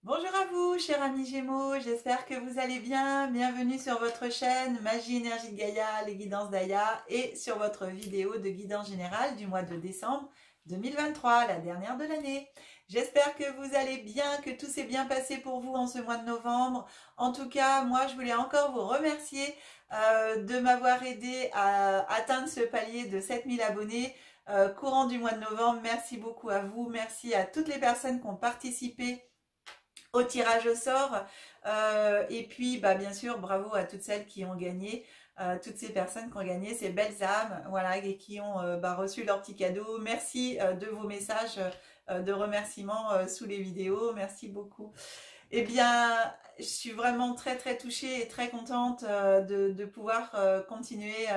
Bonjour à vous, chers amis Gémeaux, j'espère que vous allez bien. Bienvenue sur votre chaîne Magie Énergie de Gaïa, les guidances d'Aya et sur votre vidéo de guidance générale du mois de décembre 2023, la dernière de l'année. J'espère que vous allez bien, que tout s'est bien passé pour vous en ce mois de novembre. En tout cas, moi, je voulais encore vous remercier de m'avoir aidé à atteindre ce palier de 7000 abonnés courant du mois de novembre. Merci beaucoup à vous, merci à toutes les personnes qui ont participé au tirage au sort. Et puis, bah, bien sûr, bravo à toutes celles qui ont gagné, toutes ces personnes qui ont gagné, ces belles âmes, voilà, et qui ont reçu leur petit cadeau. Merci de vos messages de remerciements sous les vidéos. Merci beaucoup. Eh bien, je suis vraiment très très touchée et très contente de pouvoir continuer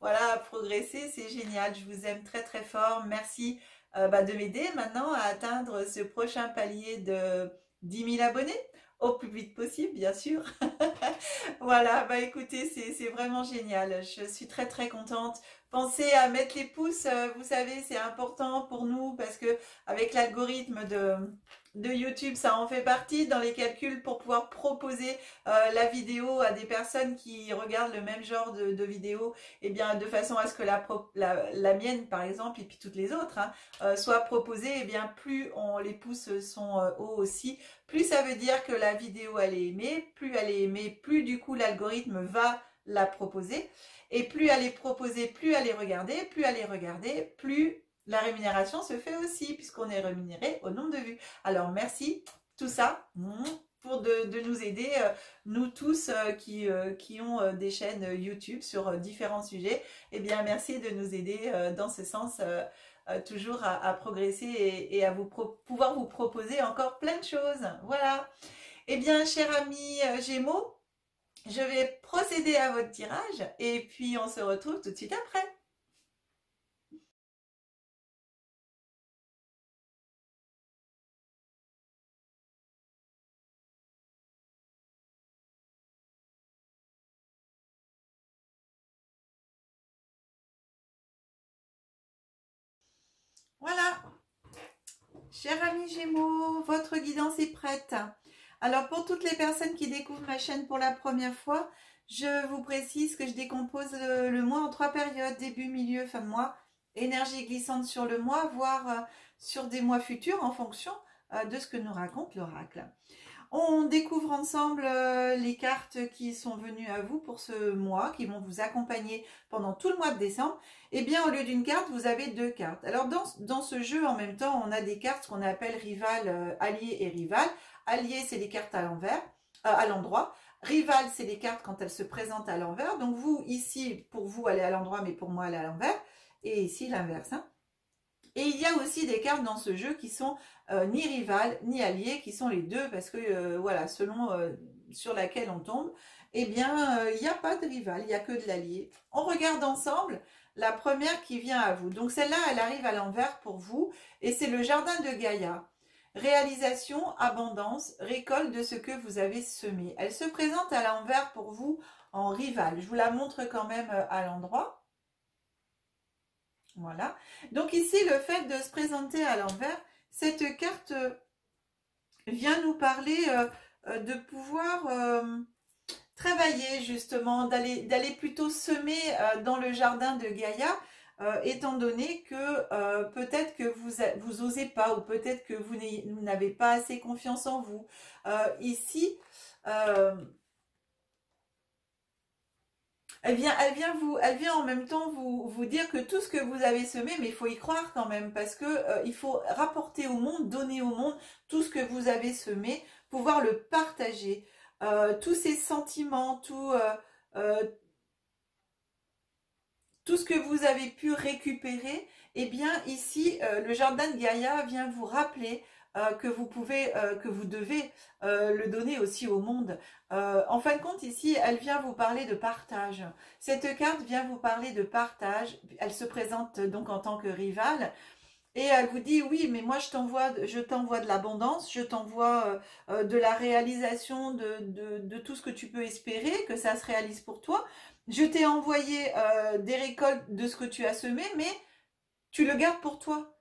voilà, à progresser. C'est génial. Je vous aime très très fort. Merci de m'aider maintenant à atteindre ce prochain palier de 10 000 abonnés au plus vite possible, bien sûr. Voilà, bah écoutez, c'est vraiment génial. Je suis très très contente. Pensez à mettre les pouces, vous savez, c'est important pour nous parce que avec l'algorithme de YouTube, ça en fait partie dans les calculs pour pouvoir proposer la vidéo à des personnes qui regardent le même genre de vidéo, et bien de façon à ce que la mienne par exemple et puis toutes les autres soient proposées, et bien plus les pouces sont hauts aussi, plus ça veut dire que la vidéo elle est aimée, plus elle est aimée, plus du coup l'algorithme va la proposer, et plus elle est proposée, plus elle est regardée, plus elle est regardée, plus la rémunération se fait aussi, puisqu'on est rémunéré au nombre de vues. Alors merci, tout ça, pour de nous aider, nous tous qui ont des chaînes YouTube sur différents sujets. Eh bien merci de nous aider dans ce sens, toujours à progresser et à pouvoir vous proposer encore plein de choses. Voilà. Eh bien, chers amis Gémeaux, je vais procéder à votre tirage et puis on se retrouve tout de suite après. Voilà, chers amis Gémeaux, votre guidance est prête. Alors pour toutes les personnes qui découvrent ma chaîne pour la première fois, je vous précise que je décompose le mois en 3 périodes, début, milieu, fin de mois, énergie glissante sur le mois, voire sur des mois futurs en fonction de ce que nous raconte l'oracle. On découvre ensemble les cartes qui sont venues à vous pour ce mois, qui vont vous accompagner pendant tout le mois de décembre. Et bien, au lieu d'une carte, vous avez 2 cartes. Alors, dans ce jeu, en même temps, on a des cartes qu'on appelle rival, allié et rival. Allié, c'est les cartes à l'envers, à l'endroit. Rival, c'est les cartes quand elles se présentent à l'envers. Donc, vous, ici, pour vous, elle est à l'endroit, mais pour moi, elle est à l'envers. Et ici, l'inverse. Et il y a aussi des cartes dans ce jeu qui sont ni rivales ni alliées, qui sont les deux, parce que voilà, selon sur laquelle on tombe, eh bien, il n'y a pas de rival, il n'y a que de l'allié. On regarde ensemble la première qui vient à vous. Donc celle-là, elle arrive à l'envers pour vous, et c'est le jardin de Gaïa. Réalisation, abondance, récolte de ce que vous avez semé. Elle se présente à l'envers pour vous en rival. Je vous la montre quand même à l'endroit. Voilà. Donc ici, le fait de se présenter à l'envers, cette carte vient nous parler de pouvoir travailler justement, d'aller plutôt semer dans le jardin de Gaïa, étant donné que peut-être que vous osez pas, ou peut-être que vous n'avez pas assez confiance en vous. Ici, elle vient en même temps vous dire que tout ce que vous avez semé, mais il faut y croire quand même, parce que il faut rapporter au monde, donner au monde tout ce que vous avez semé, pouvoir le partager. Tous ces sentiments, tout ce que vous avez pu récupérer, eh bien ici, le jardin de Gaïa vient vous rappeler que que vous devez le donner aussi au monde. En fin de compte, ici, elle vient vous parler de partage. Cette carte vient vous parler de partage. Elle se présente donc en tant que rivale. Et elle vous dit, oui, mais moi je t'envoie de l'abondance, je t'envoie de la réalisation de tout ce que tu peux espérer, que ça se réalise pour toi. Je t'ai envoyé des récoltes de ce que tu as semé, mais tu le gardes pour toi.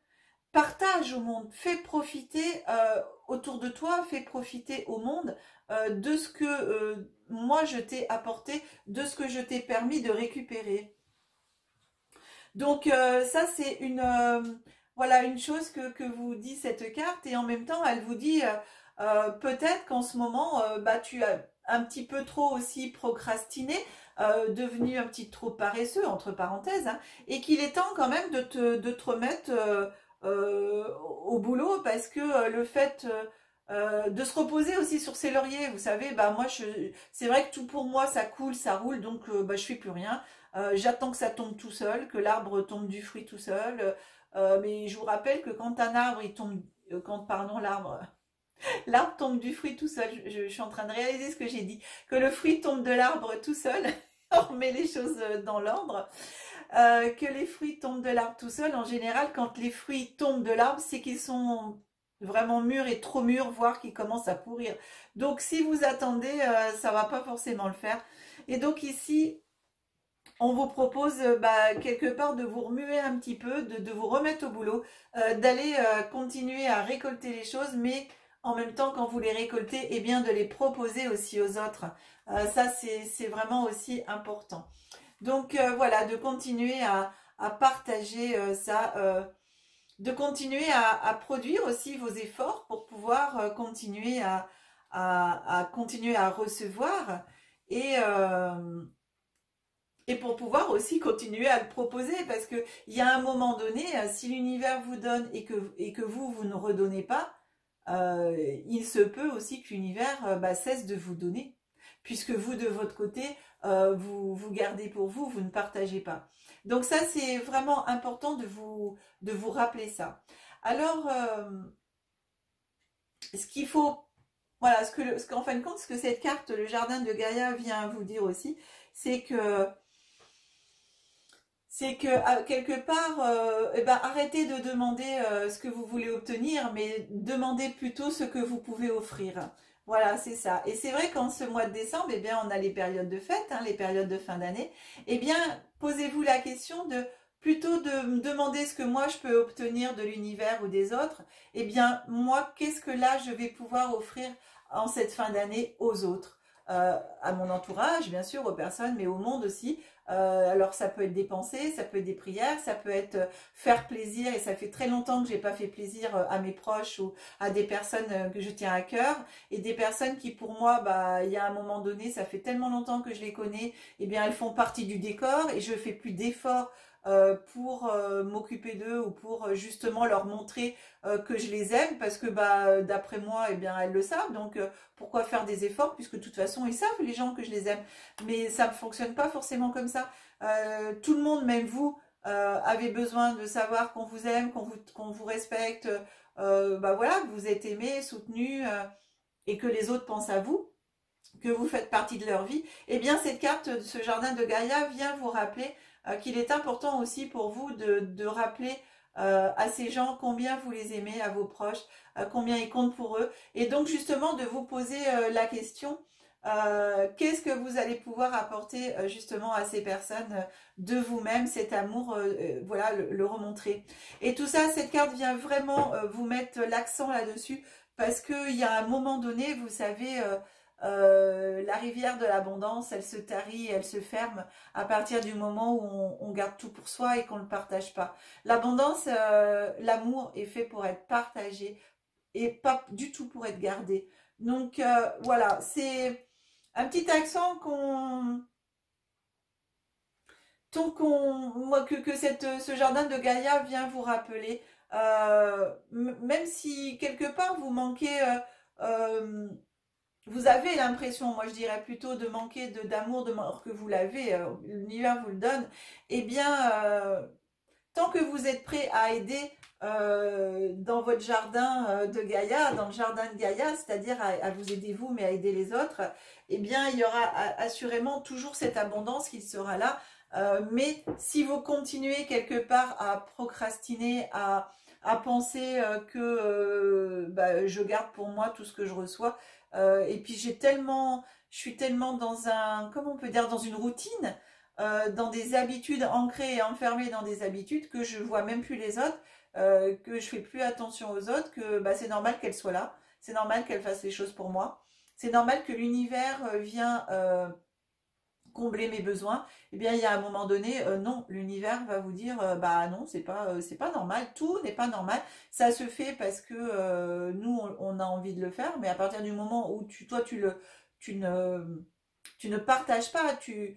partage au monde, fais profiter autour de toi, fais profiter au monde de ce que moi je t'ai apporté, de ce que je t'ai permis de récupérer. Donc ça c'est une voilà une chose que vous dit cette carte, et en même temps elle vous dit peut-être qu'en ce moment bah, tu as un petit peu trop aussi procrastiné, devenu un petit trop paresseux entre parenthèses, hein, et qu'il est temps quand même de te remettre au boulot, parce que le fait de se reposer aussi sur ses lauriers, vous savez, bah moi c'est vrai que tout pour moi ça coule, ça roule, donc bah, je fais plus rien. J'attends que ça tombe tout seul, que l'arbre tombe du fruit tout seul. Mais je vous rappelle que quand un arbre il tombe, quand pardon l'arbre tombe du fruit tout seul. Je suis en train de réaliser ce que j'ai dit, que le fruit tombe de l'arbre tout seul. On remet les choses dans l'ordre. Que les fruits tombent de l'arbre tout seul. En général, quand les fruits tombent de l'arbre, c'est qu'ils sont vraiment mûrs et trop mûrs, voire qu'ils commencent à pourrir. Donc si vous attendez, ça va pas forcément le faire. Et donc ici, on vous propose bah, quelque part de vous remuer un petit peu, de vous remettre au boulot, d'aller continuer à récolter les choses, mais en même temps, quand vous les récoltez, eh bien de les proposer aussi aux autres. Ça, c'est vraiment aussi important. Donc voilà, de continuer à partager ça, de continuer à produire aussi vos efforts pour pouvoir continuer à continuer à recevoir, et et pour pouvoir aussi continuer à le proposer, parce que il y a un moment donné, si l'univers vous donne et que vous ne redonnez pas, il se peut aussi que l'univers bah, cesse de vous donner, puisque vous de votre côté, vous gardez pour vous, vous ne partagez pas. Donc ça c'est vraiment important de vous rappeler ça. Alors, ce qu'il faut, voilà, ce qu'en fin de compte, ce que cette carte, le jardin de Gaïa, vient vous dire aussi, c'est que quelque part, eh ben, arrêtez de demander ce que vous voulez obtenir, mais demandez plutôt ce que vous pouvez offrir. Voilà, c'est ça. Et c'est vrai qu'en ce mois de décembre, eh bien, on a les périodes de fête, hein, les périodes de fin d'année. Eh bien, posez-vous la question de plutôt de me demander ce que moi je peux obtenir de l'univers ou des autres. Eh bien, moi, qu'est-ce que là je vais pouvoir offrir en cette fin d'année aux autres, à mon entourage, bien sûr, aux personnes, mais au monde aussi. Alors ça peut être des pensées, ça peut être des prières, ça peut être faire plaisir, et ça fait très longtemps que j'ai pas fait plaisir à mes proches ou à des personnes que je tiens à cœur, et des personnes qui pour moi, bah il y a un moment donné, ça fait tellement longtemps que je les connais, et bien elles font partie du décor, et je fais plus d'efforts pour m'occuper d'eux, ou pour justement leur montrer que je les aime, parce que bah d'après moi, eh bien elles le savent, donc pourquoi faire des efforts, puisque de toute façon ils savent, les gens, que je les aime. Mais ça ne fonctionne pas forcément comme ça. Tout le monde, même vous, avez besoin de savoir qu'on vous aime, qu'on vous respecte, bah voilà, que vous êtes aimé, soutenu, et que les autres pensent à vous, que vous faites partie de leur vie. Eh bien cette carte, ce jardin de Gaïa, vient vous rappeler qu'il est important aussi pour vous de rappeler à ces gens combien vous les aimez, à vos proches, combien ils comptent pour eux, et donc justement de vous poser la question, qu'est-ce que vous allez pouvoir apporter justement à ces personnes de vous-même, cet amour, voilà, le remontrer. Et tout ça, cette carte vient vraiment vous mettre l'accent là-dessus, parce qu'il y a un moment donné, vous savez, la rivière de l'abondance, elle se tarit, elle se ferme à partir du moment où on garde tout pour soi et qu'on ne le partage pas. L'abondance, l'amour est fait pour être partagé et pas du tout pour être gardé. Donc voilà, c'est un petit accent ce jardin de Gaïa vient vous rappeler. Même si quelque part vous manquez, vous avez l'impression, moi je dirais plutôt, de manquer d'amour, or que vous l'avez, l'univers vous le donne, eh bien, tant que vous êtes prêt à aider dans votre jardin de Gaïa, dans le jardin de Gaïa, c'est-à-dire à vous aider vous, mais à aider les autres, eh bien, il y aura assurément toujours cette abondance qui sera là. Mais si vous continuez quelque part à procrastiner, à penser que bah, je garde pour moi tout ce que je reçois, et puis je suis tellement dans comment on peut dire, dans une routine, dans des habitudes ancrées et enfermée dans des habitudes que je vois même plus les autres, que je fais plus attention aux autres, que bah, c'est normal qu'elle soit là, c'est normal qu'elle fasse les choses pour moi, c'est normal que l'univers vient combler mes besoins. Eh bien, il y a un moment donné, non, l'univers va vous dire, bah non, c'est pas normal, tout n'est pas normal. Ça se fait parce que nous, on a envie de le faire, mais à partir du moment où toi, tu ne, tu ne partages pas, tu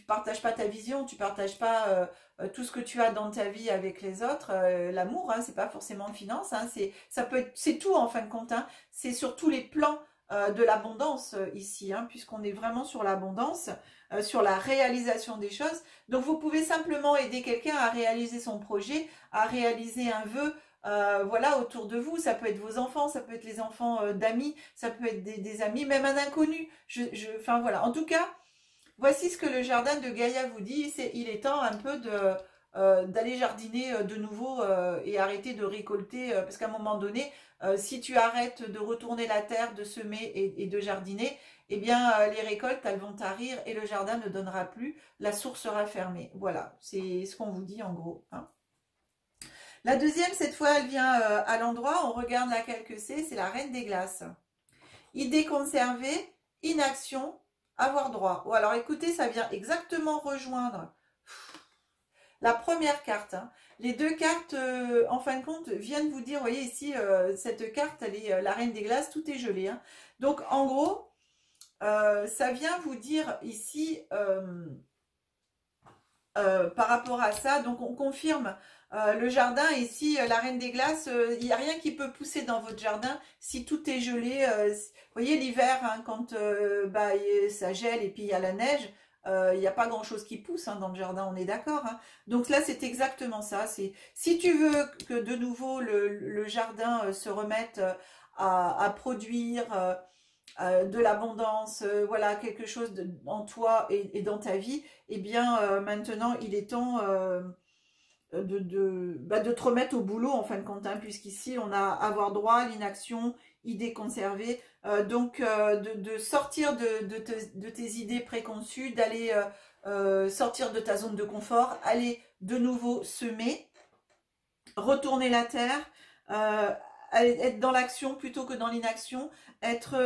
partages pas ta vision, tu partages pas tout ce que tu as dans ta vie avec les autres. L'amour, hein, c'est pas forcément finance, hein, c'est tout en fin de compte. Hein, c'est sur tous les plans de l'abondance ici, hein, puisqu'on est vraiment sur l'abondance, sur la réalisation des choses. Donc vous pouvez simplement aider quelqu'un à réaliser son projet, à réaliser un vœu. Voilà, autour de vous, ça peut être vos enfants, ça peut être les enfants d'amis, ça peut être des amis, même un inconnu. Enfin voilà, en tout cas, voici ce que le jardin de Gaïa vous dit. Il est temps un peu d'aller jardiner de nouveau et arrêter de récolter. Parce qu'à un moment donné, si tu arrêtes de retourner la terre, de semer et de jardiner, eh bien les récoltes, elles vont tarir et le jardin ne donnera plus. La source sera fermée. Voilà, c'est ce qu'on vous dit en gros. Hein. La deuxième, cette fois, elle vient à l'endroit. On regarde laquelle que c'est la Reine des Glaces. Idée conservée, inaction, avoir droit. Oh, alors écoutez, ça vient exactement rejoindre la première carte. Hein. Les deux cartes, en fin de compte, viennent vous dire, vous voyez ici, cette carte, elle est la Reine des Glaces, tout est gelé. Hein. Donc en gros, ça vient vous dire ici, par rapport à ça, donc on confirme le jardin ici, la Reine des Glaces, il n'y a rien qui peut pousser dans votre jardin si tout est gelé. Vous voyez l'hiver, hein, quand bah, ça gèle et puis il y a la neige, il n'y a pas grand chose qui pousse hein, dans le jardin, on est d'accord. Hein. Donc là c'est exactement ça. Si tu veux que de nouveau le jardin se remette à produire de l'abondance, voilà, quelque chose en toi et dans ta vie, eh bien maintenant il est temps de te remettre au boulot en fin de compte, hein, puisqu'ici on a avoir droit, l'inaction, idée conservée, donc de sortir de tes idées préconçues, d'aller sortir de ta zone de confort, aller de nouveau semer, retourner la terre, être dans l'action plutôt que dans l'inaction, être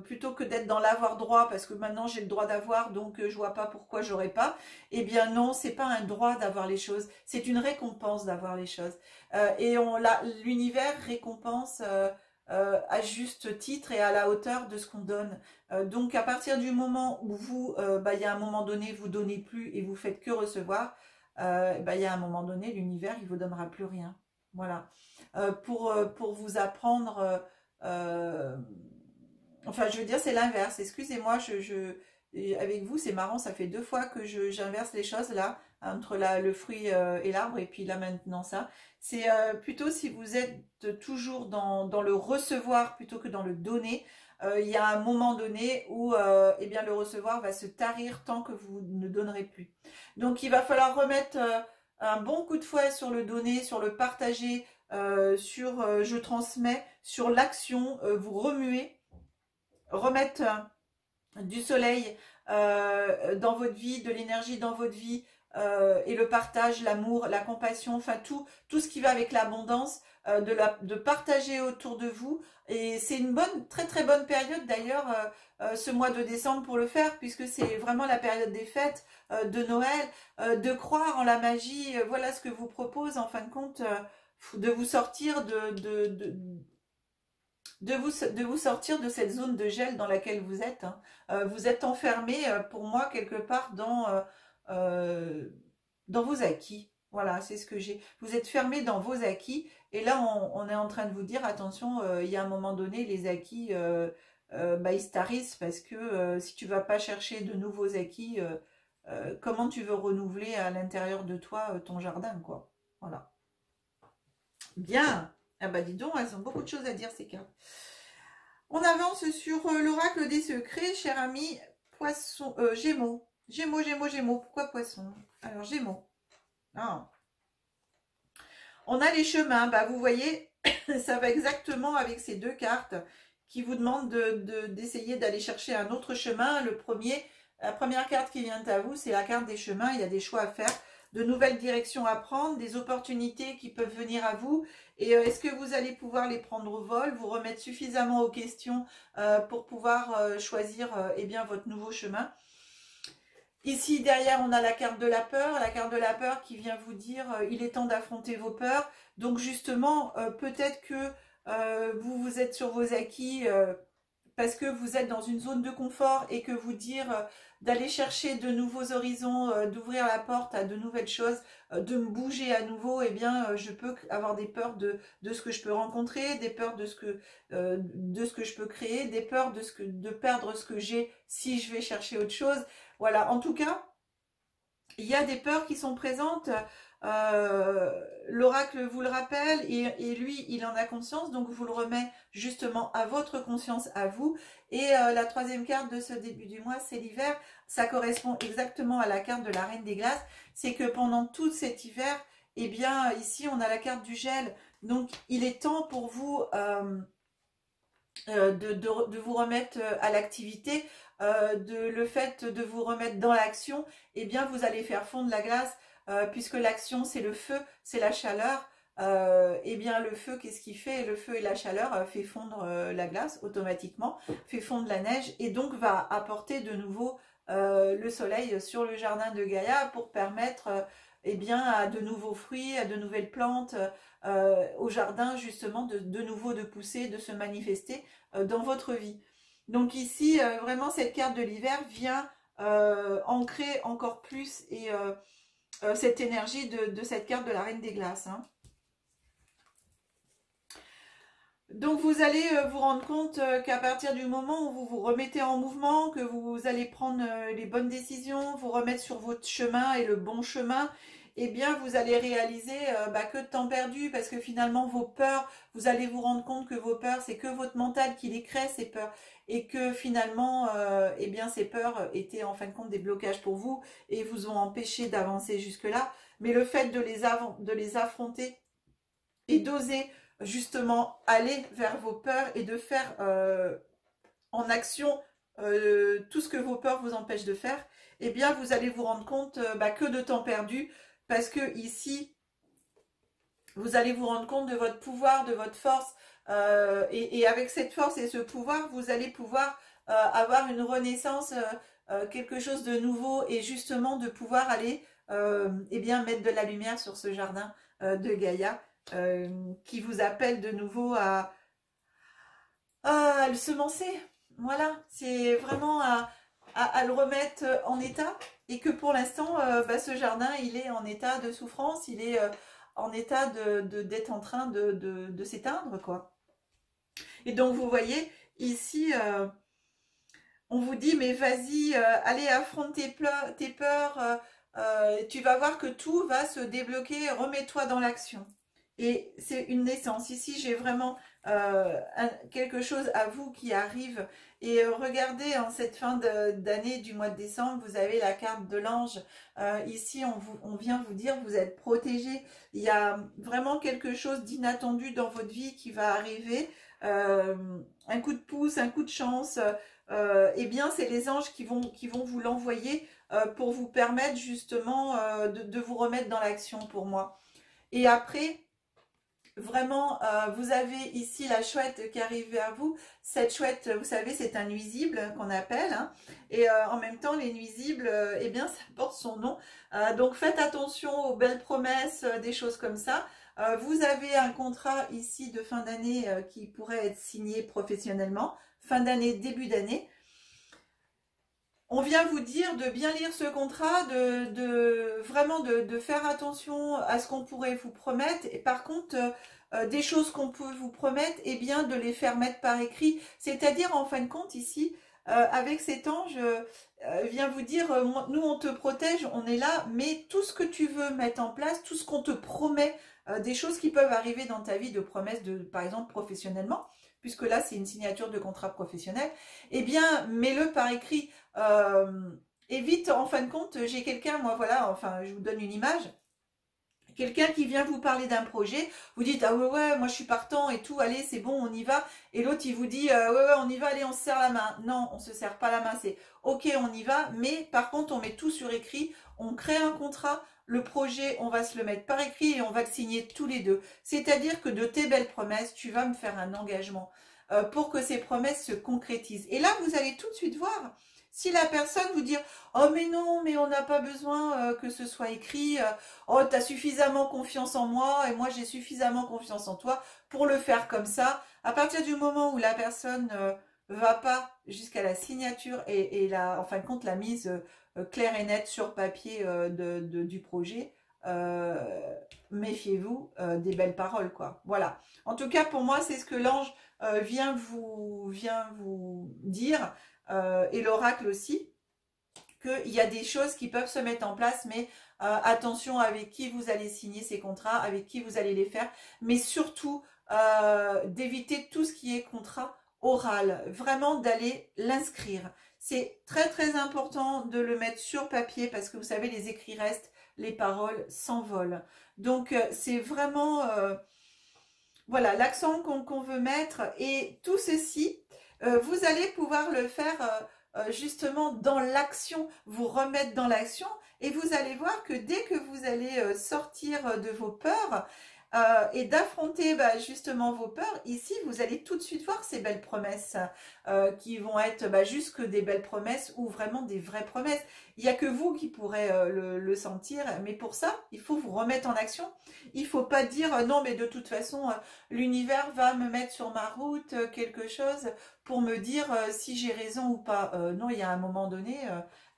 plutôt que d'être dans l'avoir droit, parce que maintenant j'ai le droit d'avoir, donc je vois pas pourquoi j'aurais pas. Eh bien non, c'est pas un droit d'avoir les choses, c'est une récompense d'avoir les choses. Et l'univers récompense à juste titre et à la hauteur de ce qu'on donne. Donc à partir du moment où vous, il y a un moment donné, vous donnez plus et vous faites que recevoir, il y a un moment donné, l'univers, il vous donnera plus rien. Voilà. Pour vous apprendre, enfin je veux dire c'est l'inverse, excusez-moi, avec vous c'est marrant, ça fait 2 fois que j'inverse les choses là, entre le fruit et l'arbre, et puis là maintenant ça, c'est plutôt si vous êtes toujours dans le recevoir plutôt que dans le donner, il y a un moment donné où eh bien, le recevoir va se tarir tant que vous ne donnerez plus. Donc il va falloir remettre un bon coup de fouet sur le donner, sur le partager, sur je transmets, sur l'action, vous remuez, remettre du soleil dans votre vie, de l'énergie dans votre vie, et le partage, l'amour, la compassion, enfin tout ce qui va avec l'abondance, de partager autour de vous. Et c'est une très très bonne période d'ailleurs, ce mois de décembre pour le faire, puisque c'est vraiment la période des fêtes, de Noël, de croire en la magie. Voilà ce que vous propose en fin de compte, de vous sortir de vous sortir de cette zone de gel dans laquelle vous êtes. Hein. Vous êtes enfermé, pour moi, quelque part dans vos acquis. Voilà, c'est ce que j'ai. Vous êtes fermé dans vos acquis. Et là, on est en train de vous dire, attention, il y a un moment donné, les acquis, ils se tarissent, parce que si tu ne vas pas chercher de nouveaux acquis, comment tu veux renouveler à l'intérieur de toi ton jardin, quoi. Voilà. Bien. Ah bah dis donc, elles ont beaucoup de choses à dire ces cartes. On avance sur l'oracle des secrets, cher ami, poisson, Gémeaux. Gémeaux. Pourquoi poisson? Alors Gémeaux. Ah. On a les chemins. Bah vous voyez, ça va exactement avec ces 2 cartes qui vous demandent d'essayer d'aller chercher un autre chemin. Le premier, La première carte qui vient à vous, c'est la carte des chemins. Il y a des choix à faire, de nouvelles directions à prendre, des opportunités qui peuvent venir à vous. Et est-ce que vous allez pouvoir les prendre au vol, vous remettre suffisamment aux questions pour pouvoir choisir eh bien, votre nouveau chemin? Ici, derrière, on a la carte de la peur qui vient vous dire il est temps d'affronter vos peurs. Donc, justement, peut-être que vous êtes sur vos acquis parce que vous êtes dans une zone de confort et que vous dire d'aller chercher de nouveaux horizons, d'ouvrir la porte à de nouvelles choses, de me bouger à nouveau, eh bien, je peux avoir des peurs de ce que je peux rencontrer, des peurs de ce que je peux créer, des peurs de perdre ce que j'ai si je vais chercher autre chose. Voilà, en tout cas, il y a des peurs qui sont présentes. L'oracle vous le rappelle et lui, il en a conscience, donc vous le remet justement à votre conscience, à vous. Et la troisième carte de ce début du mois, c'est l'hiver. Ça correspond exactement à la carte de la Reine des Glaces. C'est que pendant tout cet hiver, eh bien, ici, on a la carte du gel. Donc, il est temps pour vous de vous remettre à l'activité, le fait de vous remettre dans l'action, eh bien vous allez faire fondre la glace, puisque l'action c'est le feu, c'est la chaleur. Eh bien le feu, qu'est-ce qu'il fait? Le feu et la chaleur fait fondre la glace automatiquement, fait fondre la neige et donc va apporter de nouveau le soleil sur le jardin de Gaïa pour permettre eh bien, à de nouveaux fruits, à de nouvelles plantes, au jardin justement de nouveau de pousser, de se manifester dans votre vie. Donc ici, vraiment cette carte de l'hiver vient ancrer encore plus et cette énergie de cette carte de la Reine des Glaces. Hein. Donc vous allez vous rendre compte qu'à partir du moment où vous vous remettez en mouvement, que vous allez prendre les bonnes décisions, vous remettre sur votre chemin et le bon chemin, eh bien vous allez réaliser que de temps perdu, parce que finalement vos peurs, vous allez vous rendre compte que vos peurs, c'est que votre mental qui les crée, ces peurs, et que finalement eh bien ces peurs étaient en fin de compte des blocages pour vous et vous ont empêché d'avancer jusque-là. Mais le fait de les affronter et d'oser justement aller vers vos peurs et de faire en action tout ce que vos peurs vous empêchent de faire, eh bien vous allez vous rendre compte que de temps perdu, parce que ici vous allez vous rendre compte de votre pouvoir, de votre force, et avec cette force et ce pouvoir, vous allez pouvoir avoir une renaissance, quelque chose de nouveau, et justement de pouvoir aller eh bien mettre de la lumière sur ce jardin de Gaïa, qui vous appelle de nouveau à le semencer. Voilà, c'est vraiment à le remettre en état, et que pour l'instant, ce jardin, il est en état de souffrance, il est en état d'être en train de s'éteindre, quoi. Et donc, vous voyez, ici, on vous dit, mais vas-y, allez, affronte tes peurs, tu vas voir que tout va se débloquer, remets-toi dans l'action. Et c'est une naissance. Ici, j'ai vraiment quelque chose à vous qui arrive. Et regardez, en cette fin d'année du mois de décembre, vous avez la carte de l'ange. Ici, on vient vous dire, vous êtes protégé. Il y a vraiment quelque chose d'inattendu dans votre vie qui va arriver. Un coup de pouce, un coup de chance. Eh bien, c'est les anges qui vont vous l'envoyer pour vous permettre justement de vous remettre dans l'action pour moi. Et après, vraiment, vous avez ici la chouette qui arrive vers vous. Cette chouette, vous savez, c'est un nuisible qu'on appelle. Hein, et en même temps, les nuisibles, eh bien, ça porte son nom. Donc, faites attention aux belles promesses, des choses comme ça. Vous avez un contrat ici de fin d'année qui pourrait être signé professionnellement. Fin d'année, début d'année. On vient vous dire de bien lire ce contrat, vraiment de faire attention à ce qu'on pourrait vous promettre. Et par contre, des choses qu'on peut vous promettre, eh bien de les faire mettre par écrit. C'est-à-dire, en fin de compte, ici, avec cet ange, vient vous dire, nous on te protège, on est là, mais tout ce que tu veux mettre en place, tout ce qu'on te promet, des choses qui peuvent arriver dans ta vie de promesses, par exemple professionnellement, puisque là c'est une signature de contrat professionnel, eh bien mets-le par écrit. Évite, en fin de compte, j'ai quelqu'un, moi voilà, enfin je vous donne une image, Quelqu'un qui vient vous parler d'un projet, vous dites ah ouais, moi je suis partant et tout, allez c'est bon on y va, et l'autre il vous dit ouais on y va, allez on se serre la main. Non, on se serre pas la main, c'est ok on y va, mais par contre on met tout sur écrit, on crée un contrat, le projet on va se le mettre par écrit et on va le signer tous les deux. C'est-à-dire que de tes belles promesses, tu vas me faire un engagement pour que ces promesses se concrétisent. Et là vous allez tout de suite voir. Si la personne vous dit « Oh mais non, mais on n'a pas besoin que ce soit écrit. Oh, tu as suffisamment confiance en moi et moi j'ai suffisamment confiance en toi pour le faire comme ça. » À partir du moment où la personne va pas jusqu'à la signature et en fin de compte la mise claire et nette sur papier du projet, méfiez-vous des belles paroles, quoi. Voilà. En tout cas, pour moi, c'est ce que l'ange vient vous dire. Et l'oracle aussi, qu'il y a des choses qui peuvent se mettre en place, mais attention avec qui vous allez signer ces contrats, avec qui vous allez les faire, mais surtout d'éviter tout ce qui est contrat oral, vraiment d'aller l'inscrire. C'est très très important de le mettre sur papier parce que vous savez, les écrits restent, les paroles s'envolent. Donc c'est vraiment voilà l'accent qu'on veut mettre, et tout ceci, vous allez pouvoir le faire justement dans l'action, vous remettre dans l'action, et vous allez voir que dès que vous allez sortir de vos peurs et d'affronter justement vos peurs, ici vous allez tout de suite voir ces belles promesses qui vont être juste que des belles promesses ou vraiment des vraies promesses. Il n'y a que vous qui pourrez le sentir, mais pour ça, il faut vous remettre en action. Il ne faut pas dire non mais de toute façon l'univers va me mettre sur ma route quelque chose pour me dire si j'ai raison ou pas. Non, il y a un moment donné,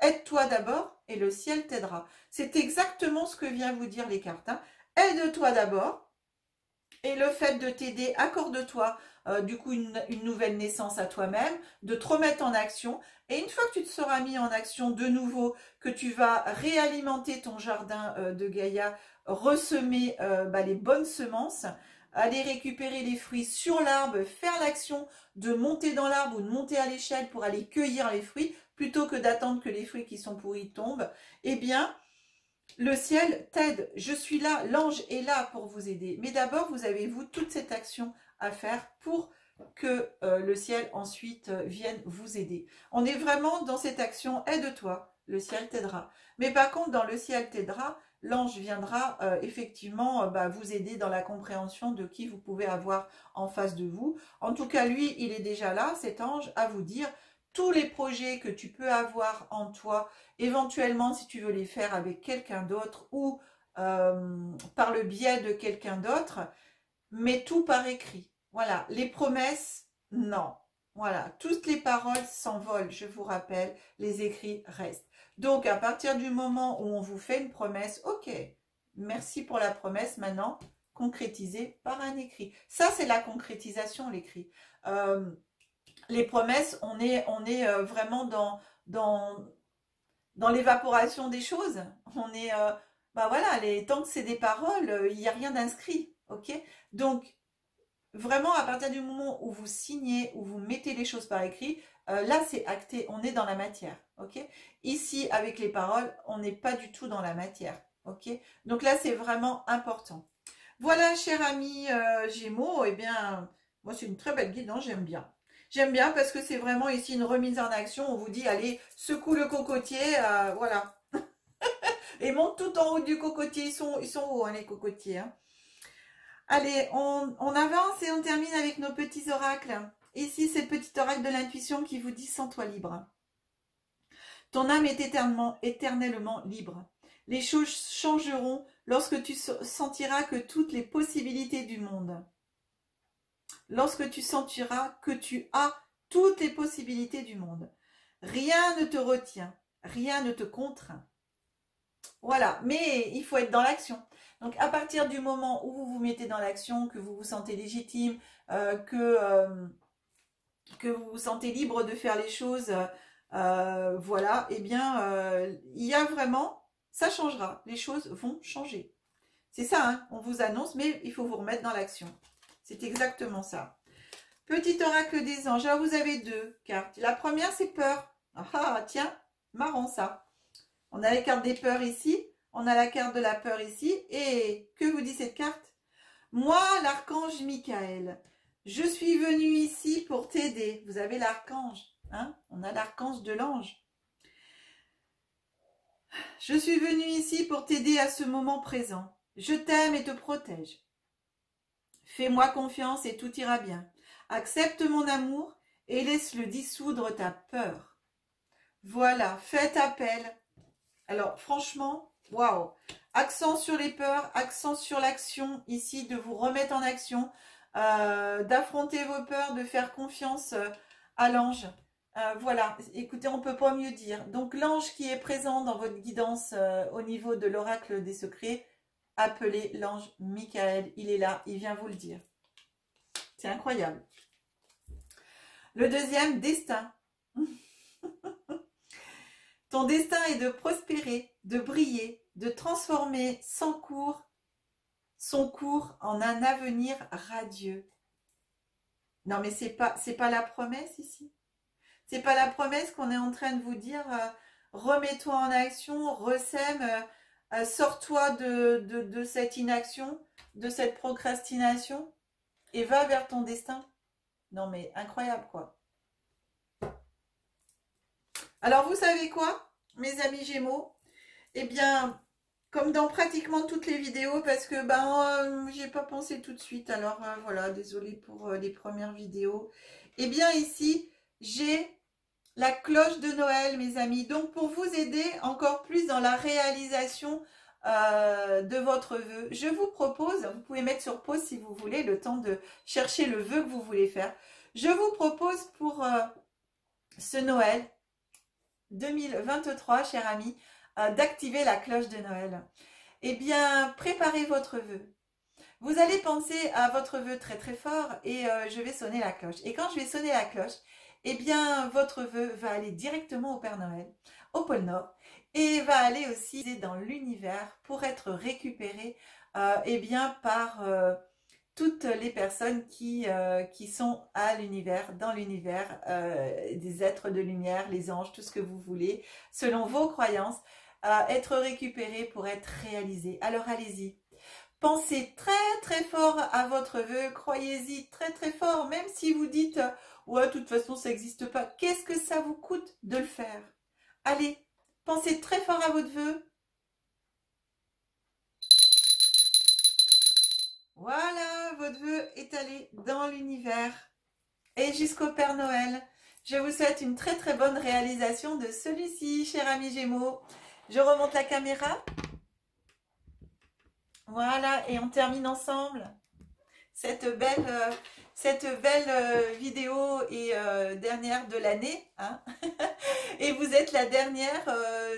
aide-toi d'abord et le ciel t'aidera. C'est exactement ce que vient vous dire les cartes, hein. Aide-toi d'abord, et le fait de t'aider, accorde-toi du coup une nouvelle naissance à toi-même, de te remettre en action, et une fois que tu te seras mis en action de nouveau, que tu vas réalimenter ton jardin de Gaïa, ressemer les bonnes semences, aller récupérer les fruits sur l'arbre, faire l'action de monter dans l'arbre ou de monter à l'échelle pour aller cueillir les fruits, plutôt que d'attendre que les fruits qui sont pourris tombent, eh bien, le ciel t'aide, je suis là, l'ange est là pour vous aider. Mais d'abord, vous avez, vous, toute cette action à faire pour que le ciel ensuite vienne vous aider. On est vraiment dans cette action, aide-toi, le ciel t'aidera. Mais par contre, dans le ciel t'aidera, l'ange viendra effectivement vous aider dans la compréhension de qui vous pouvez avoir en face de vous. En tout cas, lui, il est déjà là, cet ange, à vous dire tous les projets que tu peux avoir en toi, éventuellement si tu veux les faire avec quelqu'un d'autre ou par le biais de quelqu'un d'autre, mais tout par écrit. Voilà, les promesses, non. Voilà, toutes les paroles s'envolent, je vous rappelle, les écrits restent. Donc, à partir du moment où on vous fait une promesse, ok, merci pour la promesse, maintenant, concrétisez par un écrit. Ça, c'est la concrétisation, l'écrit. Les promesses, on est vraiment dans l'évaporation des choses. On est, voilà, tant que c'est des paroles, il n'y a rien d'inscrit, ok? Donc, vraiment, à partir du moment où vous signez, où vous mettez les choses par écrit, là, c'est acté, on est dans la matière, ok? Ici, avec les paroles, on n'est pas du tout dans la matière, ok? Donc là, c'est vraiment important. Voilà, cher ami Gémeaux, eh bien, moi, c'est une très belle guidance, j'aime bien. J'aime bien parce que c'est vraiment ici une remise en action. On vous dit, allez, secoue le cocotier, voilà. Et monte tout en haut du cocotier. Ils sont hauts, hein, les cocotiers. Hein. Allez, on avance et on termine avec nos petits oracles. Ici, c'est le petit oracle de l'intuition qui vous dit, sens-toi libre. Ton âme est éternellement libre. Les choses changeront lorsque tu sentiras que toutes les possibilités du monde. Lorsque tu sentiras que tu as toutes les possibilités du monde. Rien ne te retient, rien ne te contraint. Voilà, mais il faut être dans l'action. Donc à partir du moment où vous vous mettez dans l'action, que vous vous sentez légitime, que vous vous sentez libre de faire les choses, voilà, eh bien, il y a vraiment, ça changera, les choses vont changer. C'est ça, hein, on vous annonce, mais il faut vous remettre dans l'action. C'est exactement ça. Petit oracle des anges. Alors, vous avez deux cartes. La première, c'est peur. Ah, tiens, marrant ça. On a les cartes des peurs ici. On a la carte de la peur ici. Et que vous dit cette carte? Moi, l'archange Michael, je suis venu ici pour t'aider. Vous avez l'archange, hein? On a l'archange de l'ange. Je suis venu ici pour t'aider à ce moment présent. Je t'aime et te protège. Fais-moi confiance et tout ira bien. Accepte mon amour et laisse-le dissoudre ta peur. Voilà, faites appel. Alors, franchement, waouh! Accent sur les peurs, accent sur l'action ici, de vous remettre en action, d'affronter vos peurs, de faire confiance à l'ange. Voilà, écoutez, on ne peut pas mieux dire. Donc, l'ange qui est présent dans votre guidance au niveau de l'oracle des secrets, appelez l'ange Michael. Il est là, il vient vous le dire. C'est incroyable. Le deuxième, destin. Ton destin est de prospérer, de briller, de transformer son cours en un avenir radieux. Non, mais c'est pas la promesse ici. C'est pas la promesse qu'on est en train de vous dire, remets-toi en action, ressème, sors-toi de cette inaction, de cette procrastination et va vers ton destin. Non, mais incroyable, quoi. Alors, vous savez quoi, mes amis Gémeaux? Eh bien, comme dans pratiquement toutes les vidéos, parce que j'ai pas pensé tout de suite, alors voilà, désolée pour les premières vidéos. Eh bien, ici, j'ai la cloche de Noël, mes amis. Donc, pour vous aider encore plus dans la réalisation de votre vœu, je vous propose, vous pouvez mettre sur pause si vous voulez, le temps de chercher le vœu que vous voulez faire. Je vous propose pour ce Noël 2023, chers amis, d'activer la cloche de Noël. Eh bien, préparez votre vœu. Vous allez penser à votre vœu très très fort et je vais sonner la cloche. Et quand je vais sonner la cloche, eh bien, votre vœu va aller directement au Père Noël, au pôle Nord, et va aller aussi dans l'univers pour être récupéré eh bien, par toutes les personnes qui sont à l'univers, dans l'univers, des êtres de lumière, les anges, tout ce que vous voulez, selon vos croyances, être récupéré pour être réalisé. Alors allez-y. Pensez très très fort à votre vœu, croyez-y très très fort, même si vous dites « ouais, de toute façon ça n'existe pas », qu'est-ce que ça vous coûte de le faire? Allez, pensez très fort à votre vœu. Voilà, votre vœu est allé dans l'univers et jusqu'au Père Noël. Je vous souhaite une très très bonne réalisation de celui-ci, cher ami Gémeaux. Je remonte la caméra. Voilà, et on termine ensemble cette belle vidéo et dernière de l'année. Hein. Et vous êtes la dernière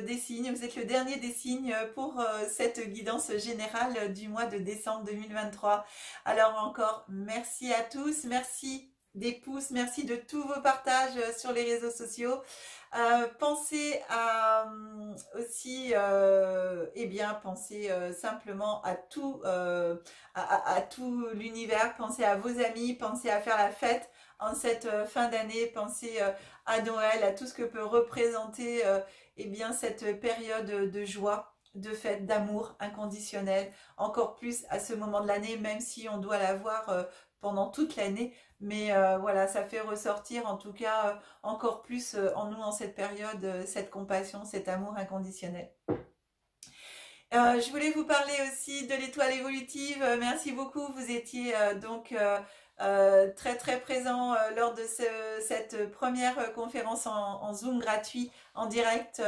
des signes, vous êtes le dernier des signes pour cette guidance générale du mois de décembre 2023. Alors encore, merci à tous, merci des pouces, merci de tous vos partages sur les réseaux sociaux. Pensez à aussi, eh bien, pensez simplement à tout, à tout l'univers. Pensez à vos amis, pensez à faire la fête en cette fin d'année. Pensez à Noël, à tout ce que peut représenter, eh bien, cette période de joie, de fête, d'amour inconditionnel. Encore plus à ce moment de l'année, même si on doit l'avoir pendant toute l'année. Mais voilà, ça fait ressortir en tout cas encore plus en nous en cette période, cette compassion, cet amour inconditionnel. Je voulais vous parler aussi de l'étoile évolutive. Merci beaucoup, vous étiez donc très très présent lors de cette première conférence en Zoom gratuit, en direct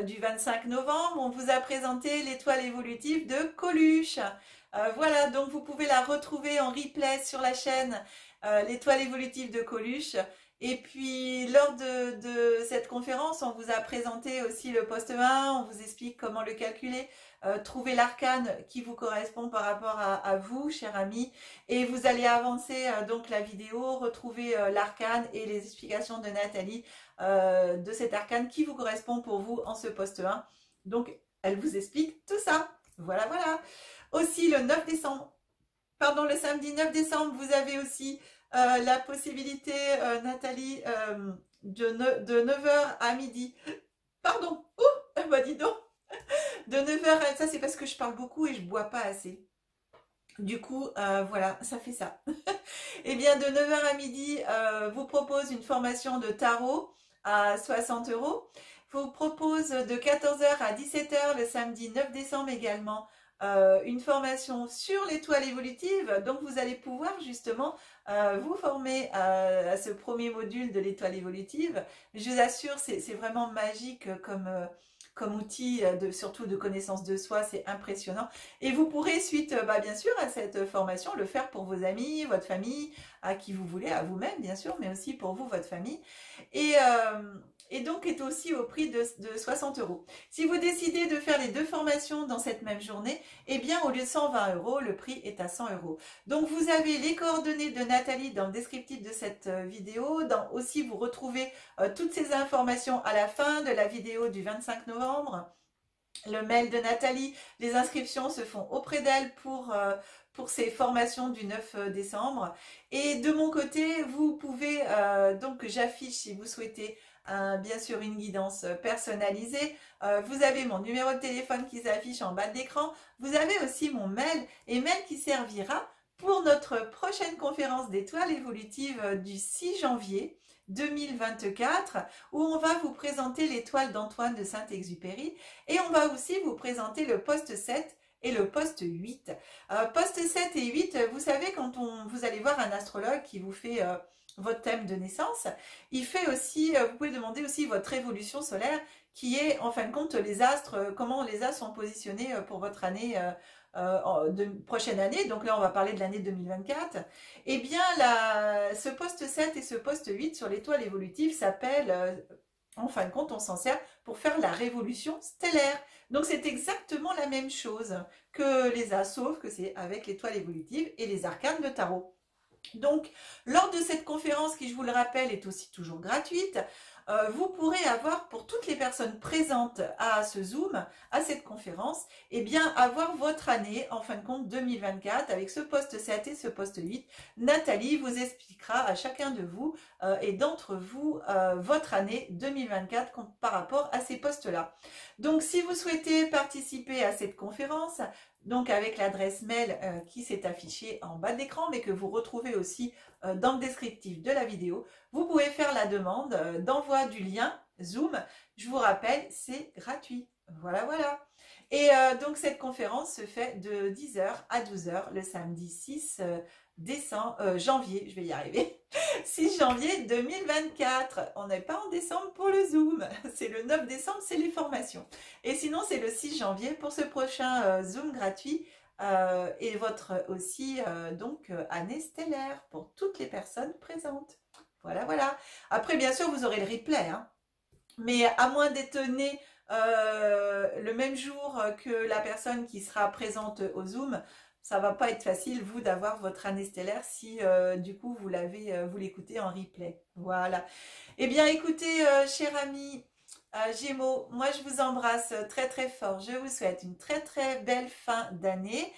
du 25 novembre. On vous a présenté l'étoile évolutive de Coluche. Voilà, donc vous pouvez la retrouver en replay sur la chaîne l'étoile évolutive de Coluche. Et puis lors de cette conférence, on vous a présenté aussi le poste 1, on vous explique comment le calculer, trouver l'arcane qui vous correspond par rapport à vous, cher ami, et vous allez avancer donc la vidéo, retrouver l'arcane et les explications de Nathalie de cet arcane qui vous correspond pour vous en ce poste 1. Donc elle vous explique tout ça. Voilà, voilà. Aussi le 9 décembre, pardon, le samedi 9 décembre, vous avez aussi la possibilité, Nathalie, de 9h à midi. Pardon, bah dis donc, De 9h à... Ça, c'est parce que je parle beaucoup et je bois pas assez. Du coup, voilà, ça fait ça. Eh bien, de 9h à midi, vous propose une formation de tarot à 60 €. Vous propose de 14h à 17h le samedi 9 décembre également une formation sur l'étoile évolutive. Donc, vous allez pouvoir justement vous former à ce premier module de l'étoile évolutive. Je vous assure, c'est vraiment magique comme outil, surtout de connaissance de soi, c'est impressionnant. Et vous pourrez, suite bien sûr à cette formation, le faire pour vos amis, votre famille, à qui vous voulez, à vous-même bien sûr, mais aussi pour vous, votre famille. Et, et donc est aussi au prix de 60 €. Si vous décidez de faire les deux formations dans cette même journée, eh bien au lieu de 120 €, le prix est à 100 €. Donc vous avez les coordonnées de Nathalie dans le descriptif de cette vidéo. Aussi vous retrouvez toutes ces informations à la fin de la vidéo du 25 novembre. Le mail de Nathalie, les inscriptions se font auprès d'elle pour ces formations du 9 décembre. Et de mon côté, vous pouvez, donc j'affiche si vous souhaitez, bien sûr une guidance personnalisée. Vous avez mon numéro de téléphone qui s'affiche en bas de l'écran. Vous avez aussi mon mail, et mail qui servira pour notre prochaine conférence d'étoiles évolutives du 6 janvier 2024, où on va vous présenter l'étoile d'Antoine de Saint-Exupéry, et on va aussi vous présenter le poste 7 et le poste 8. Poste 7 et 8, vous savez, quand vous allez voir un astrologue qui vous fait votre thème de naissance, il fait aussi, vous pouvez demander aussi votre évolution solaire, qui est en fin de compte les astres, comment les astres sont positionnés pour votre année de prochaine année. Donc là on va parler de l'année 2024. Eh bien ce poste 7 et ce poste 8 sur l'étoile évolutive s'appelle, en fin de compte on s'en sert pour faire la révolution stellaire. Donc c'est exactement la même chose que les as, sauf que c'est avec l'étoile évolutive et les arcanes de tarot. Donc, lors de cette conférence, qui je vous le rappelle est aussi toujours gratuite, vous pourrez avoir, pour toutes les personnes présentes à ce Zoom, à cette conférence, eh bien avoir votre année, en fin de compte 2024, avec ce poste 7 et ce poste 8. Nathalie vous expliquera à chacun de vous et d'entre vous votre année 2024 par rapport à ces postes-là. Donc, si vous souhaitez participer à cette conférence, donc avec l'adresse mail qui s'est affichée en bas de l'écran, mais que vous retrouvez aussi dans le descriptif de la vidéo, vous pouvez faire la demande d'envoi du lien Zoom. Je vous rappelle, c'est gratuit. Voilà, voilà. Et donc cette conférence se fait de 10h à 12h le samedi 6 janvier, je vais y arriver, 6 janvier 2024. On n'est pas en décembre pour le Zoom, c'est le 9 décembre, c'est les formations. Et sinon, c'est le 6 janvier pour ce prochain Zoom gratuit et votre aussi année stellaire pour toutes les personnes présentes. Voilà, voilà. Après, bien sûr, vous aurez le replay, hein. Mais à moins d'être né le même jour que la personne qui sera présente au Zoom, ça va pas être facile, vous, d'avoir votre année stellaire si du coup vous l'écoutez en replay. Voilà. Eh bien, écoutez, cher ami Gémeaux, moi je vous embrasse très très fort. Je vous souhaite une très très belle fin d'année.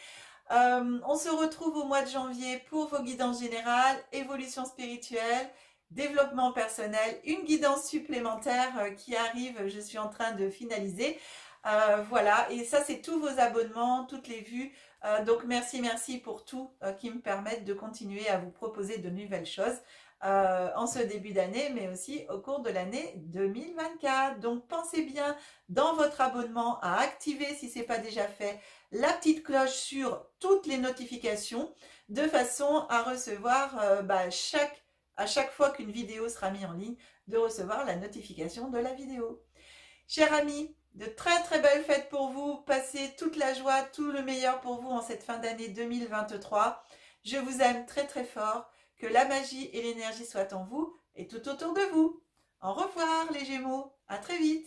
On se retrouve au mois de janvier pour vos guidances générales, évolution spirituelle, développement personnel, une guidance supplémentaire qui arrive, je suis en train de finaliser. Voilà, et ça c'est tous vos abonnements, toutes les vues. Donc merci pour tout qui me permettent de continuer à vous proposer de nouvelles choses en ce début d'année, mais aussi au cours de l'année 2024. Donc pensez bien dans votre abonnement à activer, si ce n'est pas déjà fait, la petite cloche sur toutes les notifications, de façon à recevoir à chaque fois qu'une vidéo sera mise en ligne, de recevoir la notification de la vidéo. Chers amis, de très très belles fêtes pour vous. Passez toute la joie, tout le meilleur pour vous en cette fin d'année 2023. Je vous aime très très fort. Que la magie et l'énergie soient en vous et tout autour de vous. Au revoir les Gémeaux. À très vite.